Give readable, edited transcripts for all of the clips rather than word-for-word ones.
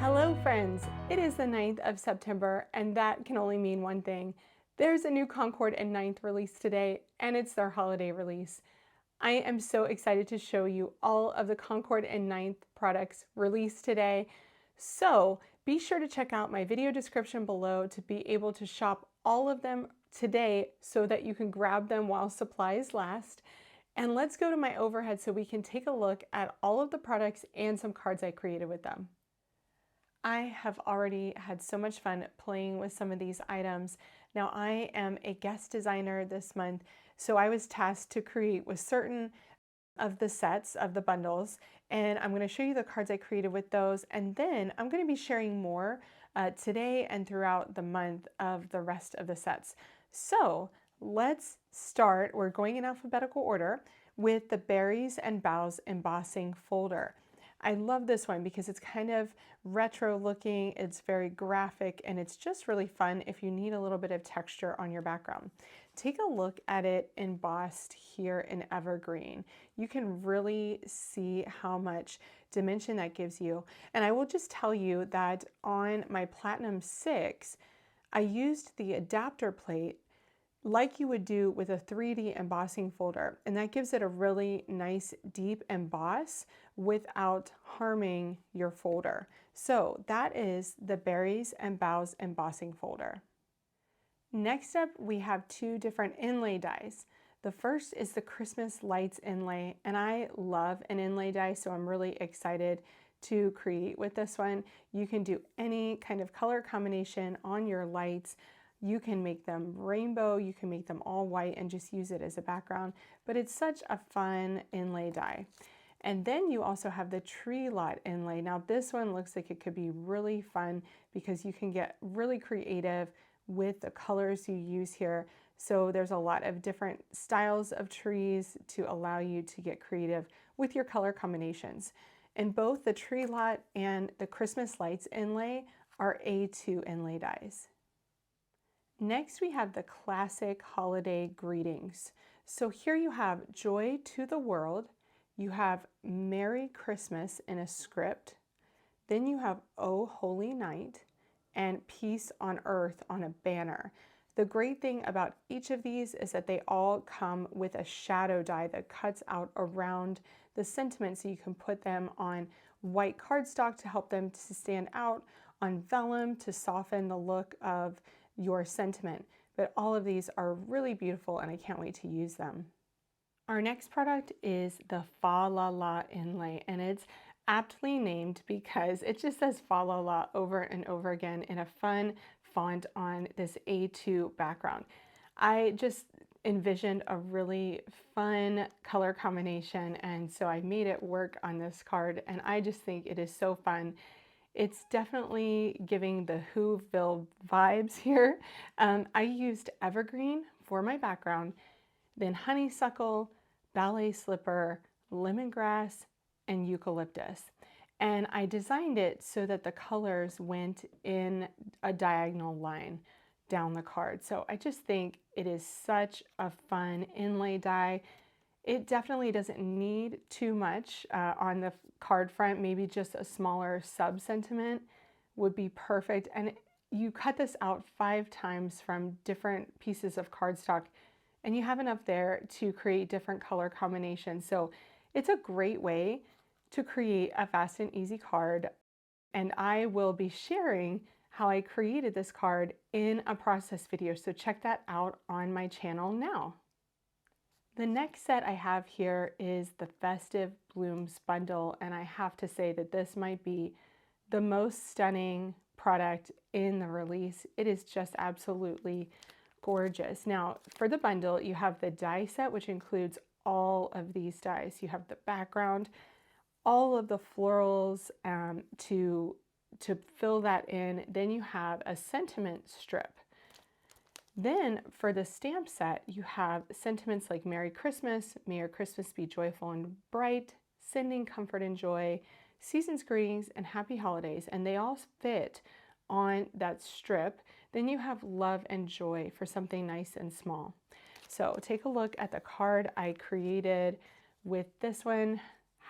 Hello friends, it is the 9th of September and that can only mean one thing. There's a new Concord and 9th release today and it's their holiday release. I am so excited to show you all of the Concord and 9th products released today. So be sure to check out my video description below to be able to shop all of them today so that you can grab them while supplies last. And let's go to my overhead so we can take a look at all of the products and some cards I created with them. I have already had so much fun playing with some of these items. Now I am a guest designer this month, so I was tasked to create with certain of the sets of the bundles, and I'm going to show you the cards I created with those, and then I'm going to be sharing more today and throughout the month of the rest of the sets. So let's start, we're going in alphabetical order, with the Berries and Boughs embossing folder. I love this one because it's kind of retro looking, it's very graphic, and it's just really fun if you need a little bit of texture on your background. Take a look at it embossed here in evergreen. You can really see how much dimension that gives you. And I will just tell you that on my Platinum 6, I used the adapter plate like you would do with a 3D embossing folder, and that gives it a really nice deep emboss without harming your folder. So that is the Berries and Boughs embossing folder. Next up, we have two different inlay dies. The first is the Christmas Lights inlay, and I love an inlay die, so I'm really excited to create with this one. You can do any kind of color combination on your lights. You can make them rainbow, you can make them all white and just use it as a background, but it's such a fun inlay die. And then you also have the tree lot inlay. Now this one looks like it could be really fun because you can get really creative with the colors you use here. So there's a lot of different styles of trees to allow you to get creative with your color combinations. And both the tree lot and the Christmas lights inlay are A2 inlay dies. Next, we have the classic holiday greetings. So here you have Joy to the World, you have Merry Christmas in a script, then you have Oh Holy Night, and Peace on Earth on a banner. The great thing about each of these is that they all come with a shadow die that cuts out around the sentiment so you can put them on white cardstock to help them to stand out, on vellum to soften the look of your sentiment. But all of these are really beautiful and I can't wait to use them. Our next product is the Fa La La inlay, and it's aptly named because it just says Fa La La over and over again in a fun font on this A2 background. I just envisioned a really fun color combination, and so I made it work on this card, and I just think it is so fun. It's definitely giving the Whoville vibes here. I used evergreen for my background, then honeysuckle, ballet slipper, lemongrass, and eucalyptus. And I designed it so that the colors went in a diagonal line down the card. So I just think it is such a fun inlay die. It definitely doesn't need too much on the card front. Maybe just a smaller sub-sentiment would be perfect. And you cut this out 5 times from different pieces of cardstock, and you have enough there to create different color combinations. So it's a great way to create a fast and easy card. And I will be sharing how I created this card in a process video. So check that out on my channel now. The next set I have here is the Festive Blooms Bundle, and I have to say that this might be the most stunning product in the release. It is just absolutely gorgeous. Now, for the bundle, you have the die set, which includes all of these dies. You have the background, all of the florals to fill that in. Then you have a sentiment strip. Then for the stamp set, you have sentiments like Merry Christmas, May your Christmas be joyful and bright, sending comfort and joy, season's greetings, and happy holidays. And they all fit on that strip. Then you have love and joy for something nice and small. So take a look at the card I created with this one.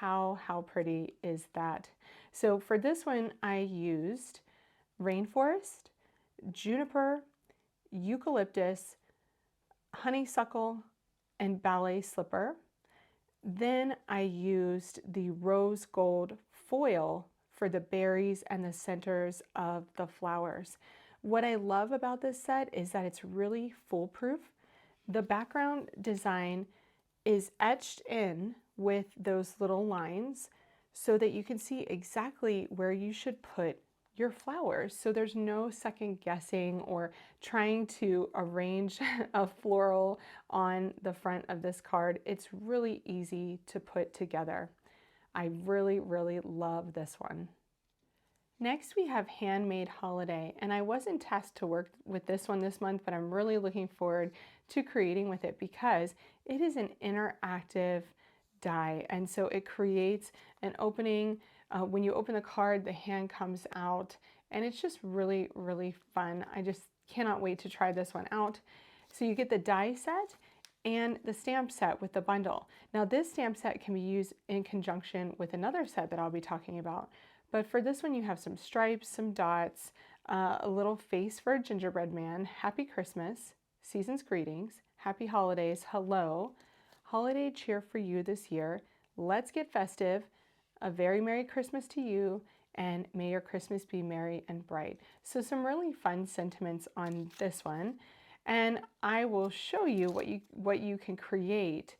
How pretty is that? So for this one, I used rainforest, juniper, eucalyptus, honeysuckle, and ballet slipper. Then I used the rose gold foil for the berries and the centers of the flowers. What I love about this set is that it's really foolproof. The background design is etched in with those little lines so that you can see exactly where you should put your flowers. So there's no second guessing or trying to arrange a floral on the front of this card. It's really easy to put together. I really love this one. Next we have Handmade Holiday, and I wasn't tasked to work with this one this month, but I'm really looking forward to creating with it because it is an interactive die, and so it creates an opening. When you open the card, the hand comes out, and it's just really fun. I just cannot wait to try this one out. So you get the die set and the stamp set with the bundle. Now this stamp set can be used in conjunction with another set that I'll be talking about. But for this one, you have some stripes, some dots, a little face for a gingerbread man, Happy Christmas, Season's Greetings, Happy Holidays, Hello, Holiday Cheer for You this year, Let's Get Festive, A Very Merry Christmas to You, and May Your Christmas Be Merry and Bright. So some really fun sentiments on this one. And I will show you what you can create,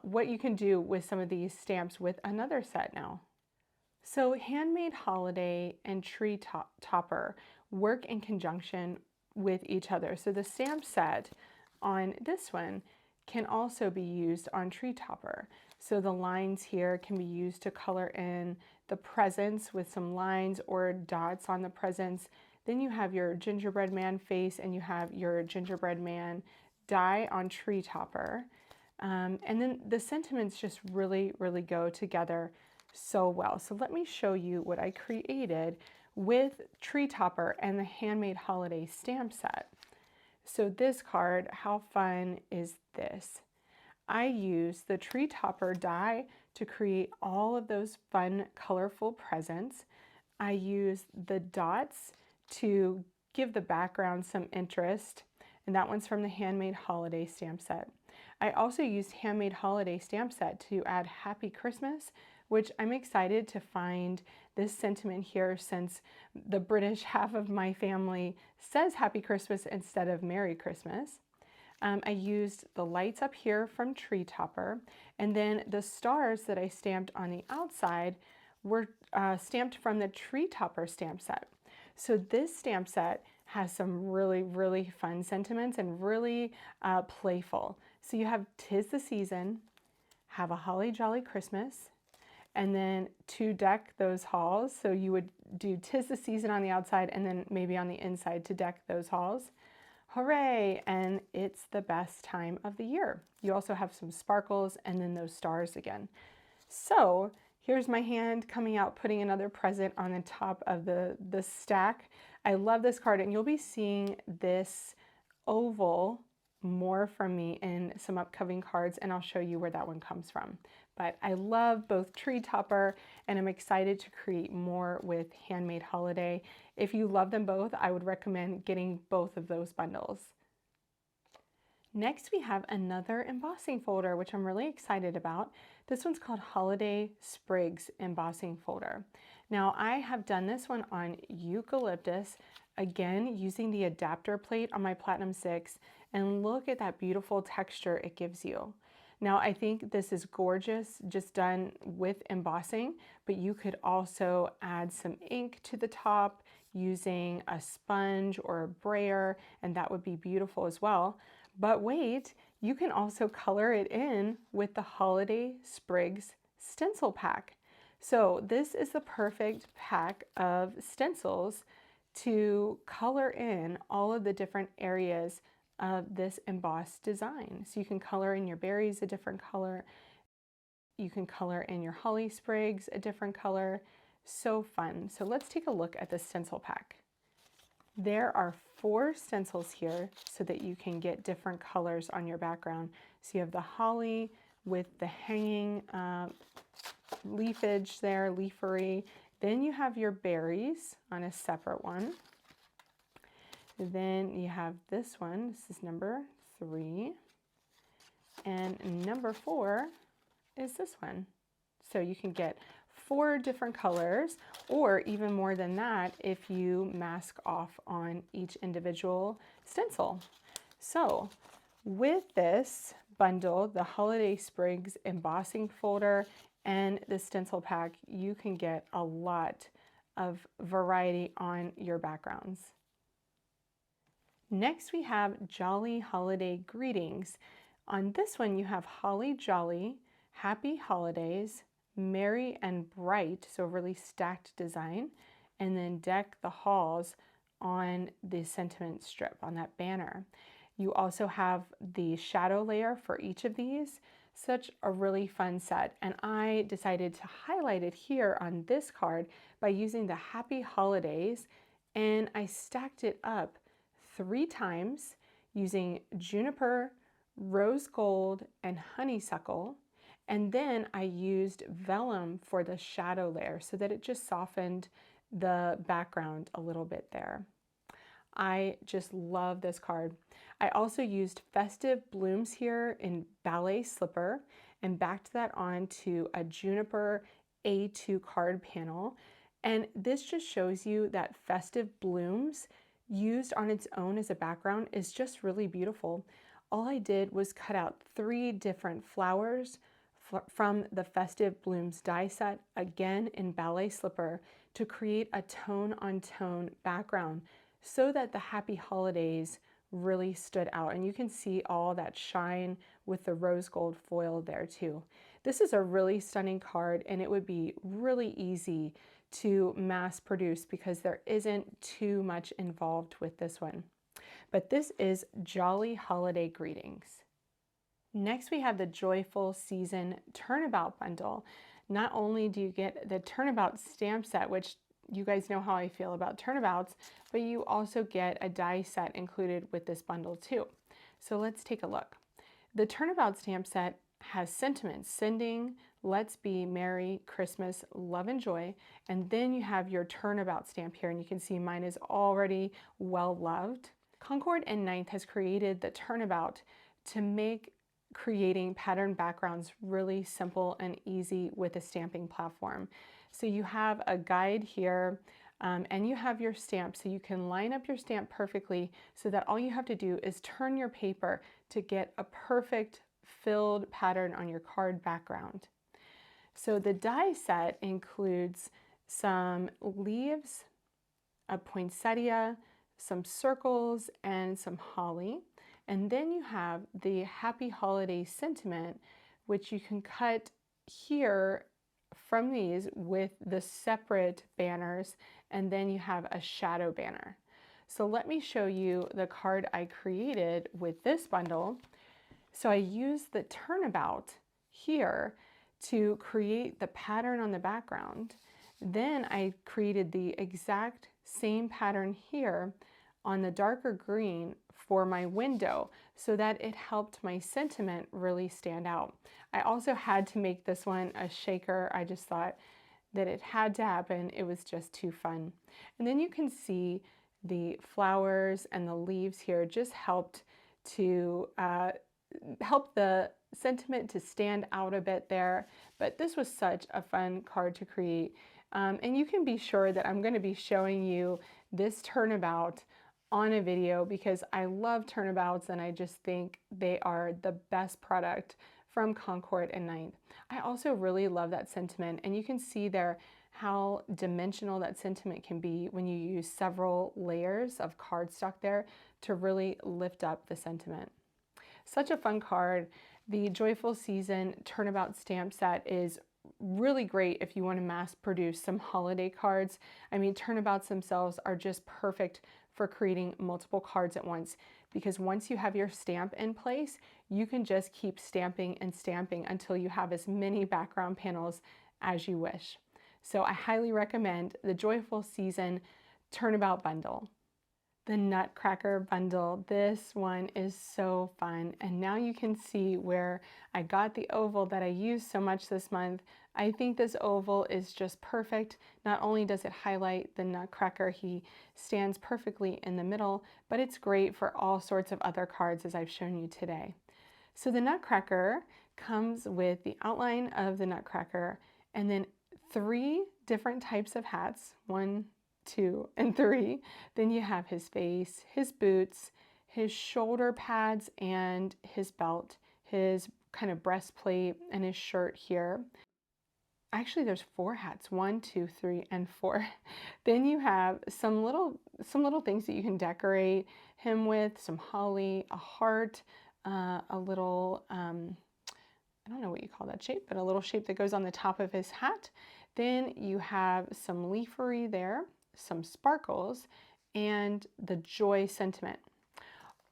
what you can do with some of these stamps with another set now. So Handmade Holiday and Tree Topper work in conjunction with each other. So the stamp set on this one can also be used on Tree Topper. So the lines here can be used to color in the presents with some lines or dots on the presents. Then you have your gingerbread man face and you have your gingerbread man die on Tree Topper. And then the sentiments just really go together so well. So let me show you what I created with Tree Topper and the Handmade Holiday stamp set. So this card, how fun is this? I used the Tree Topper die to create all of those fun, colorful presents. I used the dots to give the background some interest, and that one's from the Handmade Holiday stamp set. I also used Handmade Holiday stamp set to add Happy Christmas, which I'm excited to find this sentiment here since the British half of my family says Happy Christmas instead of Merry Christmas. I used the lights up here from Tree Topper, and then the stars that I stamped on the outside were stamped from the Tree Topper stamp set. So this stamp set has some really fun sentiments and really playful. So you have 'Tis the Season, Have a Holly Jolly Christmas, and then to deck those halls. So you would do 'Tis the Season on the outside and then maybe on the inside to deck those halls. Hooray! And it's the best time of the year. You also have some sparkles and then those stars again. So here's my hand coming out, putting another present on the top of the stack. I love this card, and you'll be seeing this oval more from me in some upcoming cards, and I'll show you where that one comes from. But I love both Tree Topper, and I'm excited to create more with Handmade Holiday. If you love them both, I would recommend getting both of those bundles. Next, we have another embossing folder, which I'm really excited about. This one's called Holiday Sprigs Embossing Folder. Now, I have done this one on eucalyptus, again, using the adapter plate on my Platinum 6, and look at that beautiful texture it gives you. Now, I think this is gorgeous, just done with embossing, but you could also add some ink to the top using a sponge or a brayer, and that would be beautiful as well. But wait, you can also color it in with the Holiday Sprigs stencil pack. So this is the perfect pack of stencils to color in all of the different areas of this embossed design. So you can color in your berries a different color. You can color in your holly sprigs a different color. So fun. So let's take a look at the stencil pack. There are 4 stencils here so that you can get different colors on your background. So you have the holly with the hanging leafage there, leafery. Then you have your berries on a separate one. Then you have this one. This is number 3. And number 4 is this one. So you can get 4 different colors, or even more than that if you mask off on each individual stencil. So with this bundle, the Holiday Sprigs embossing folder and the stencil pack, you can get a lot of variety on your backgrounds. Next we have Jolly Holiday Greetings. On this one you have Holly Jolly, Happy Holidays, Merry and Bright, so a really stacked design, and then Deck the Halls on the sentiment strip on that banner. You also have the shadow layer for each of these. Such a really fun set, and I decided to highlight it here on this card by using the Happy Holidays, and I stacked it up 3 times using juniper, rose gold, and honeysuckle. And then I used vellum for the shadow layer so that it just softened the background a little bit there. I just love this card. I also used Festive blooms here in Ballet Slipper and backed that onto a juniper A2 card panel. And this just shows you that Festive blooms used on its own as a background is just really beautiful. All I did was cut out 3 different flowers from the Festive Blooms die set, again in Ballet Slipper, to create a tone-on-tone background so that the Happy Holidays really stood out. And you can see all that shine with the rose gold foil there too. This is a really stunning card, and it would be really easy to mass produce because there isn't too much involved with this one. But this is Jolly Holiday Greetings. Next we have the Joyful Season Turnabout Bundle. Not only do you get the Turnabout stamp set, which you guys know how I feel about turnabouts, but you also get a die set included with this bundle too. So let's take a look. The Turnabout stamp set has sentiments: sending, let's be merry, Christmas, love and joy, and then you have your Turnabout stamp here, and you can see mine is already well loved. Concord 9th has created the Turnabout to make creating pattern backgrounds really simple and easy with a stamping platform. So you have a guide here, and you have your stamp, so you can line up your stamp perfectly so that all you have to do is turn your paper to get a perfect filled pattern on your card background. So the die set includes some leaves, a poinsettia, some circles, and some holly. And then you have the Happy Holiday sentiment, which you can cut here from these with the separate banners, and then you have a shadow banner. So let me show you the card I created with this bundle. So I used the Turnabout here to create the pattern on the background. Then I created the exact same pattern here on the darker green for my window so that it helped my sentiment really stand out. I also had to make this one a shaker. I just thought that it had to happen. It was just too fun. And then you can see the flowers and the leaves here just helped to help the sentiment to stand out a bit there. But this was such a fun card to create. And you can be sure that I'm going to be showing you this Turnabout on a video because I love turnabouts and I just think they are the best product from Concord 9th. I also really love that sentiment, and you can see there how dimensional that sentiment can be when you use several layers of cardstock there to really lift up the sentiment. Such a fun card. The Joyful Season Turnabout stamp set is really great if you want to mass produce some holiday cards. I mean, turnabouts themselves are just perfect for creating multiple cards at once, because once you have your stamp in place, you can just keep stamping and stamping until you have as many background panels as you wish. So I highly recommend the Joyful Season Turnabout Bundle. The Nutcracker Bundle. This one is so fun. And now you can see where I got the oval that I used so much this month. I think this oval is just perfect. Not only does it highlight the Nutcracker, he stands perfectly in the middle, but it's great for all sorts of other cards as I've shown you today. So the Nutcracker comes with the outline of the Nutcracker and then 3 different types of hats. 1, 2, and 3. Then you have his face, his boots, his shoulder pads, and his belt, his kind of breastplate, and his shirt here. Actually, there's 4 hats, 1, 2, 3, and 4. Then you have some little things that you can decorate him with, some holly, a heart, a little, I don't know what you call that shape, but a little shape that goes on the top of his hat. Then you have some leafery there, some sparkles, and the joy sentiment.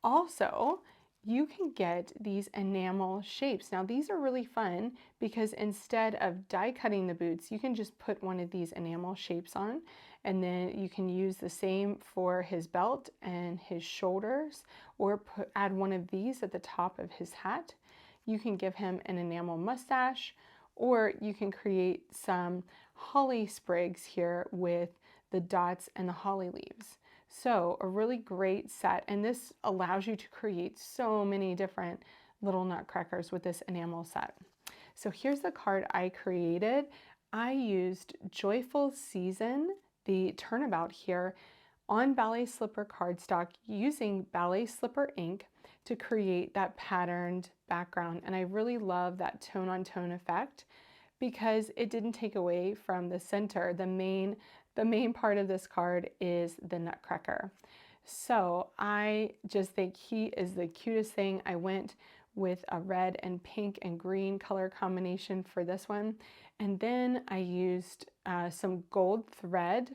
Also, you can get these enamel shapes. Now these are really fun because instead of die cutting the boots, you can just put one of these enamel shapes on, and then you can use the same for his belt and his shoulders, or add one of these at the top of his hat. You can give him an enamel mustache, or you can create some holly sprigs here with the dots and the holly leaves. So a really great set, and this allows you to create so many different little nutcrackers with this enamel set. So here's the card I created. I used Joyful Season, the Turnabout here, on ballet slipper cardstock using ballet slipper ink to create that patterned background. And I really love that tone on tone effect because it didn't take away from the center. The main part of this card is the Nutcracker. So I just think he is the cutest thing. I went with a red and pink and green color combination for this one. And then I used some gold thread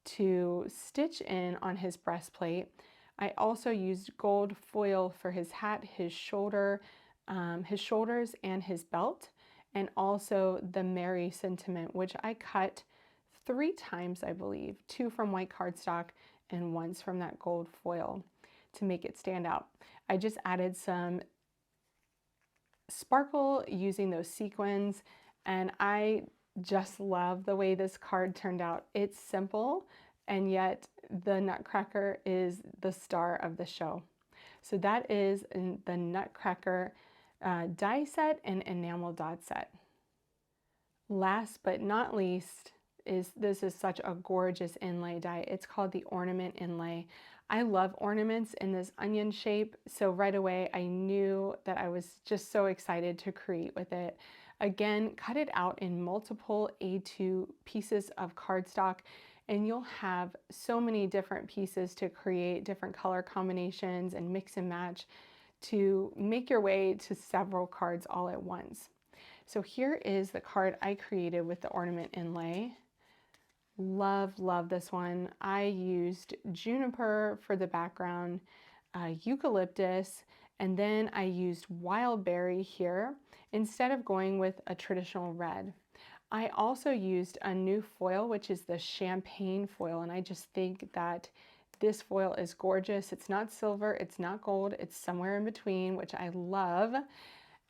to stitch in on his breastplate. I also used gold foil for his hat, his shoulders, and his belt, and also the Merry sentiment, which I cut 3 times, I believe, 2 from white cardstock and once from that gold foil to make it stand out. I just added some sparkle using those sequins, and I just love the way this card turned out. It's simple, and yet the Nutcracker is the star of the show. So that is the Nutcracker die set and enamel dot set. Last but not least, this is such a gorgeous inlay die. It's called the Ornament Inlay. I love ornaments in this onion shape, so right away I knew that I was just so excited to create with it. Again, cut it out in multiple A2 pieces of cardstock, and you'll have so many different pieces to create different color combinations and mix and match to make your way to several cards all at once. So here is the card I created with the Ornament Inlay. Love this one. I used juniper for the background, eucalyptus, and then I used wild berry here instead of going with a traditional red. I also used a new foil, which is the champagne foil, and I just think that this foil is gorgeous. It's not silver, it's not gold, it's somewhere in between, which I love.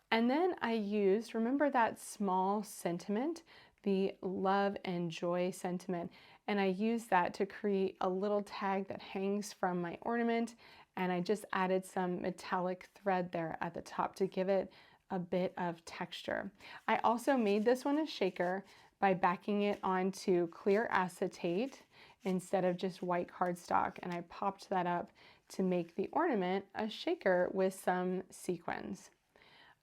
And then I used, remember that small sentiment, the love and joy sentiment, and I used that to create a little tag that hangs from my ornament, and I just added some metallic thread there at the top to give it a bit of texture. I also made this one a shaker by backing it onto clear acetate instead of just white cardstock, and I popped that up to make the ornament a shaker with some sequins.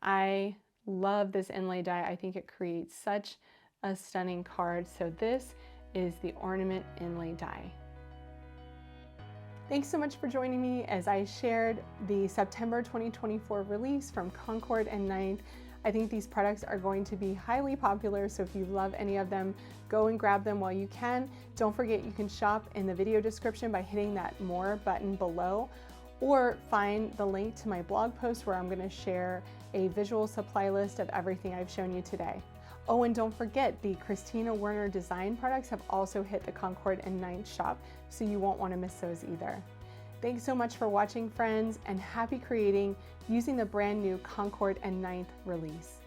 I love this inlay die. I think it creates such a stunning card. So this is the Ornament Inlay Die. Thanks so much for joining me as I shared the September 2024 release from Concord and 9th. I think these products are going to be highly popular, so if you love any of them, go and grab them while you can. Don't forget you can shop in the video description by hitting that More button below, or find the link to my blog post where I'm going to share a visual supply list of everything I've shown you today. Oh, and don't forget, the Christina Werner design products have also hit the Concord and 9th shop, so you won't want to miss those either. Thanks so much for watching, friends, and happy creating using the brand new Concord and 9th release.